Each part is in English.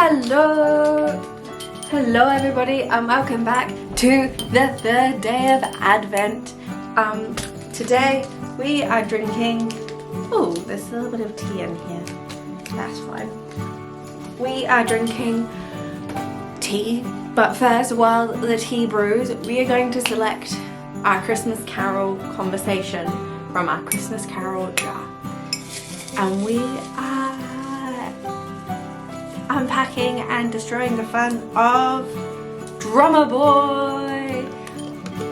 Hello everybody, and welcome back to the third day of Advent. Today we are drinking, oh, there's a little bit of tea in here, that's fine. We are drinking tea, but first, while the tea brews, we are going to select our Christmas Carol conversation from our Christmas Carol jar. And we are unpacking and destroying the fun of Drummer Boy.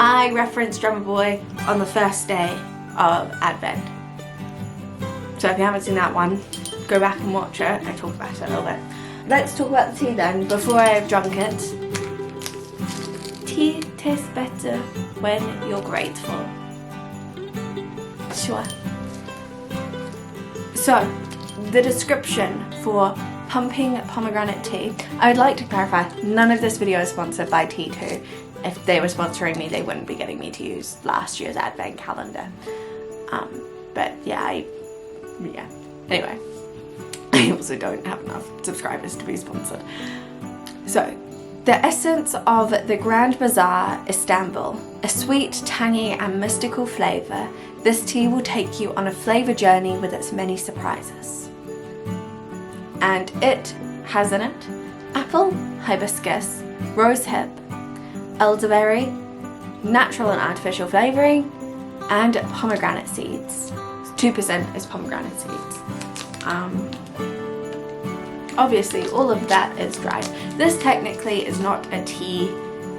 I referenced Drummer Boy on the first day of Advent. So if you haven't seen that one, go back and watch it. I talk about it a little bit. Let's talk about the tea then, before I've drunk it. Tea tastes better when you're grateful. Sure. So, the description for Pumping Pomegranate tea. I would like to clarify, none of this video is sponsored by T2. If they were sponsoring me, they wouldn't be getting me to use last year's Advent calendar. But yeah, anyway. I also don't have enough subscribers to be sponsored. So, the essence of the Grand Bazaar, Istanbul, a sweet, tangy and mystical flavour, this tea will take you on a flavour journey with its many surprises. And it has in it apple, hibiscus, rosehip, elderberry, natural and artificial flavouring, and pomegranate seeds. 2% is pomegranate seeds. Obviously, all of that is dried. This technically is not a tea,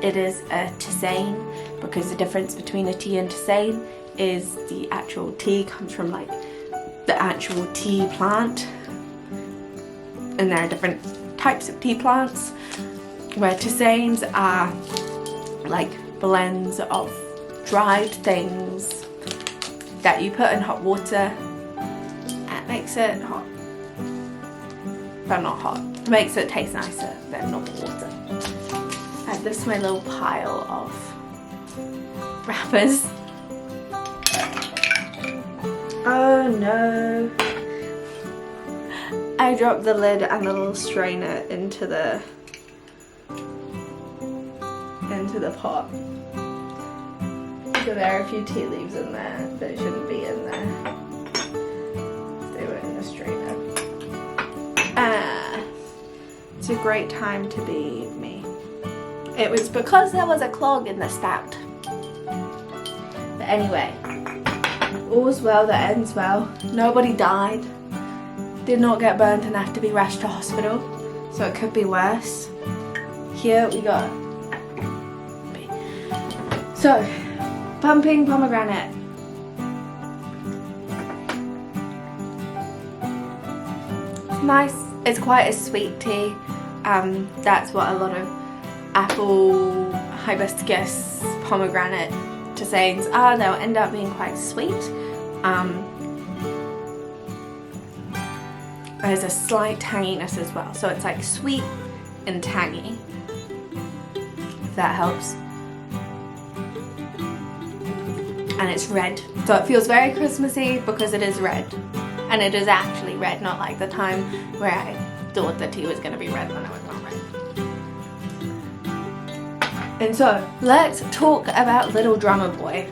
it is a tisane, because the difference between a tea and tisane is the actual tea comes from like the actual tea plant. And there are different types of tea plants, where tisanes are like blends of dried things that you put in hot water and makes it hot. But not hot. It makes it taste nicer than normal water. And this is my little pile of wrappers. Oh no. I dropped the lid and the little strainer into the pot. So there are a few tea leaves in there, but it shouldn't be in there. They were in the strainer. It's a great time to be me. It was because there was a clog in the spout. But anyway, all's well that ends well. Nobody died. Did not get burnt enough to be rushed to hospital, so it could be worse. Here we go. So, Pumping Pomegranate. Nice. It's quite a sweet tea. That's what a lot of apple, hibiscus, pomegranate tisanes are. They'll end up being quite sweet. There's a slight tanginess as well, so it's like sweet and tangy, if that helps. And it's red, so it feels very Christmassy because it is red. And it is actually red, not like the time where I thought the tea was going to be red when it was not red. And so, let's talk about Little Drummer Boy.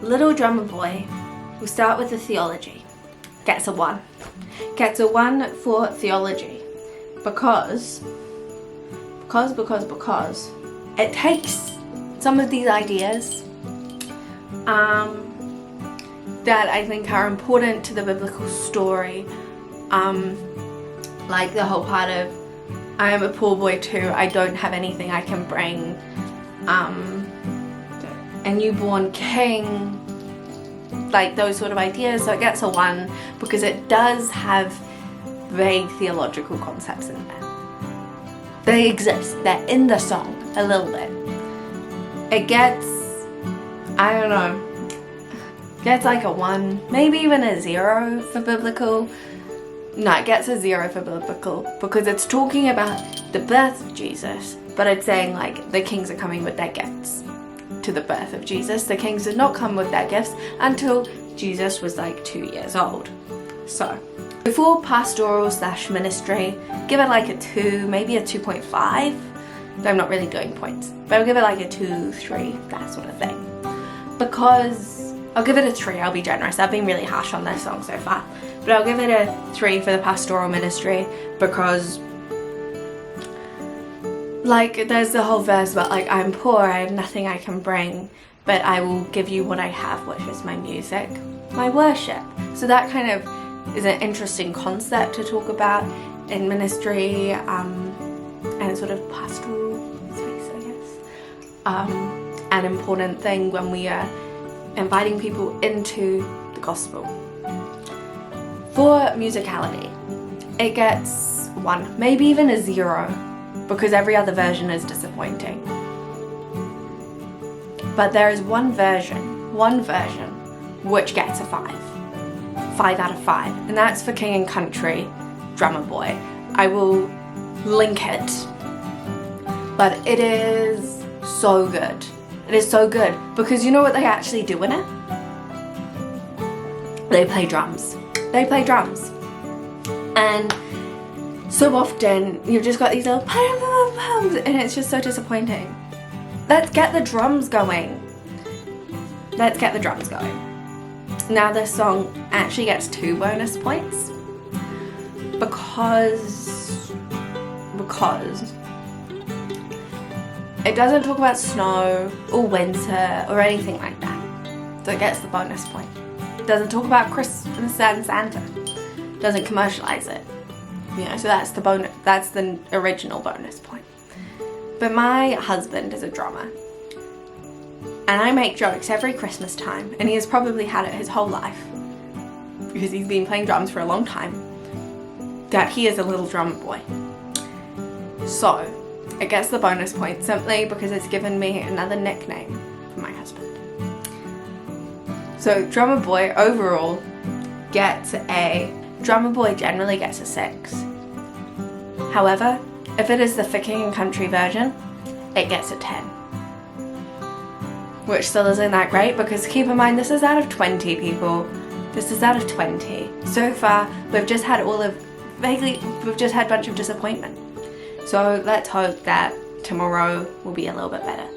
Little Drummer Boy, we'll start with the theology. Gets a 1. Gets a 1 for theology. Because it takes some of these ideas that I think are important to the biblical story, like the whole part of I am a poor boy too, I don't have anything I can bring, a newborn king, like those sort of ideas. So it gets a 1 because it does have vague theological concepts in there. They exist, they're in the song a little bit. It gets, I don't know, gets like a 1, maybe even a 0 for biblical. No, it gets a 0 for biblical because it's talking about the birth of Jesus, but it's saying like the kings are coming with their gifts to the birth of Jesus. The kings did not come with their gifts until Jesus was like 2 years old. So For pastoral / ministry, give it like a 2, maybe a 2.5. Though I'm not really doing points, but I'll give it like a 2, 3, that sort of thing. Because I'll give it a 3, I'll be generous. I've been really harsh on this song so far. But I'll give it a 3 for the pastoral ministry because, like, there's the whole verse about, like, I'm poor, I have nothing I can bring, but I will give you what I have, which is my music, my worship. So that kind of is an interesting concept to talk about in ministry and sort of pastoral space, I guess. An important thing when we are inviting people into the gospel. For musicality, it gets 1, maybe even a 0, because every other version is disappointing. But there is one version which gets a 5 out of 5, and that's for King and Country, Drummer Boy. I will link it, but it is so good. It is so good because you know what they actually do in it? They play drums. They play drums. And so often you've just got these little pums and it's just so disappointing. Let's get the drums going. Let's get the drums going. Now this song actually gets 2 bonus points because it doesn't talk about snow or winter or anything like that. So it gets the bonus point. It doesn't talk about Christmas and Santa. It doesn't commercialize it. You know, so that's the bonus, that's the original bonus point. But my husband is a drummer. And I make jokes every Christmas time, and he has probably had it his whole life, because he's been playing drums for a long time, that he is a little drummer boy. So, it gets the bonus point simply because it's given me another nickname for my husband. So, drummer boy overall gets a... Drummer boy generally gets a 6. However, if it is the For King and Country version, it gets a 10. Which still isn't that great because keep in mind this is out of 20 people. This is out of 20. So far we've just had we've just had a bunch of disappointment. So let's hope that tomorrow will be a little bit better.